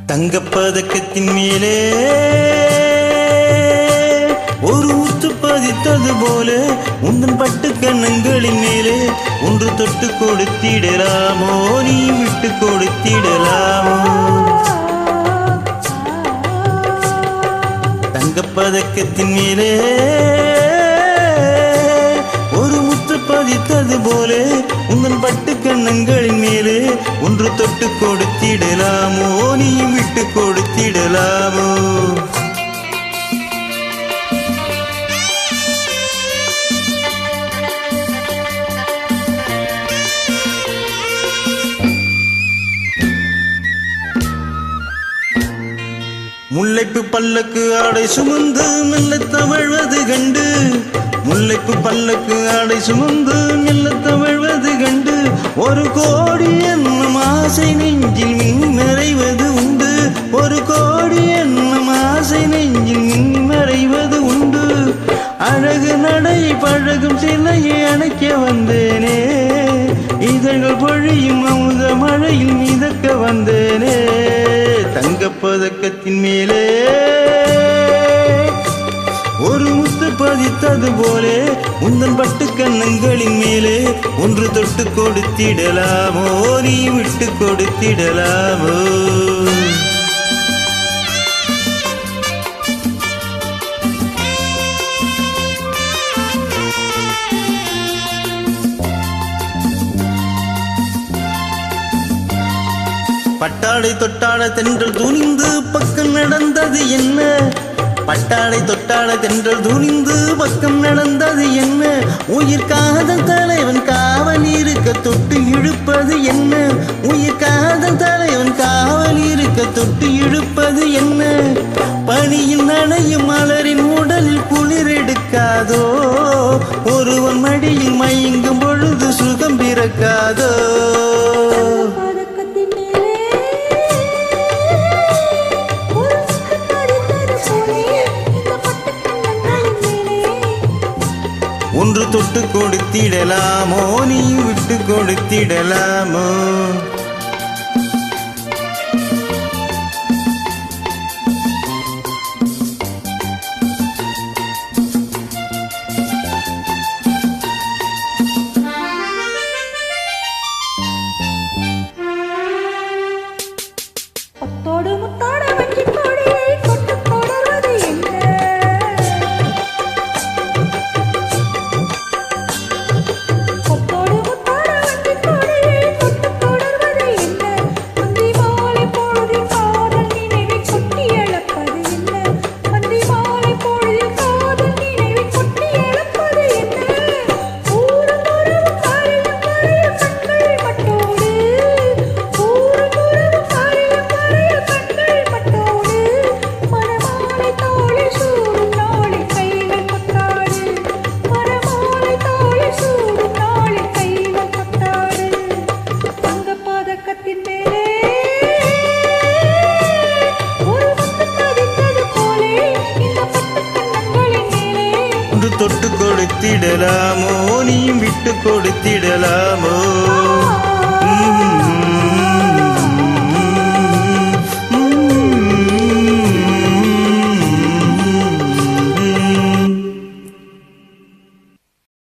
தங்கப்பதக்கத்தின் மேலே ஒரு முத்து பதித்தது போல உந்தன் பட்டு கண்ணங்களின் மேலே ஒன்று தொட்டு கொடுத்திடலாமோ நீ விட்டு கொடுத்திடலாமோ தங்கப்பதக்கத்தின் மேலே ஒரு முத்து பதித்தது போல உந்தன் பட்டு கண்ணங்களின் மேலே ஒன்று தொட்டு கொடுத்திடலாமோ நீ விட்டு கொடுத்திடலாமோ முல்லைப்பு பல்லக்கு ஆடை சுமந்து மெல்ல தவழ்வது கண்டு முல்லைப்பு பல்லக்கு ஆடை சுமந்து மெல்ல தவழ்வது கண்டு ஒரு கோடி என்னும் ஆசை நெஞ்சில் மின் மறைவது உண்டு ஒரு கோடி என்னும் ஆசை நெஞ்சில் மின் மறைவது உண்டு அழகு நடை பழகும் சிலையை அணைக்க வந்தேனே இதழ்கள் பொழியும் அமுத மழையில் மிதக்க வந்தேனே தங்கப்பதக்கத்தின் மேலே ஒரு முத்து பதித்தது போலே உந்தன் பட்டு கண்ணங்களின் மேலே ஒன்று தொட்டு கொடுத்திடலாமோ நீ விட்டு கொடுத்திடலாமோ பட்டாடை தொட்டாட தென்றல் துணிந்து பக்கம் நடந்தது என்ன பட்டாடை தொட்டாட தென்றல் துணிந்து பக்கம் நடந்தது என்ன உயிர் காதல் தலைவன் காவல் இருக்க தொட்டு இழுப்பது என்ன உயிர் காதல் தலைவன் காவல் இருக்க தொட்டு இழுப்பது என்ன பனியில் நனையும் மலரின் உடலில் குளிர் எடுக்காதோ ஒருவன் மடியில் மயங்கும் பொழுது சுகம் பிறக்காதோ ஒன்று தொட்டு கொடுத்திடலாமோ நீ விட்டு கொடுத்திடலாமோ தொட்டு கொடுத்திடலாமோ நீ விட்டு கொடுத்திட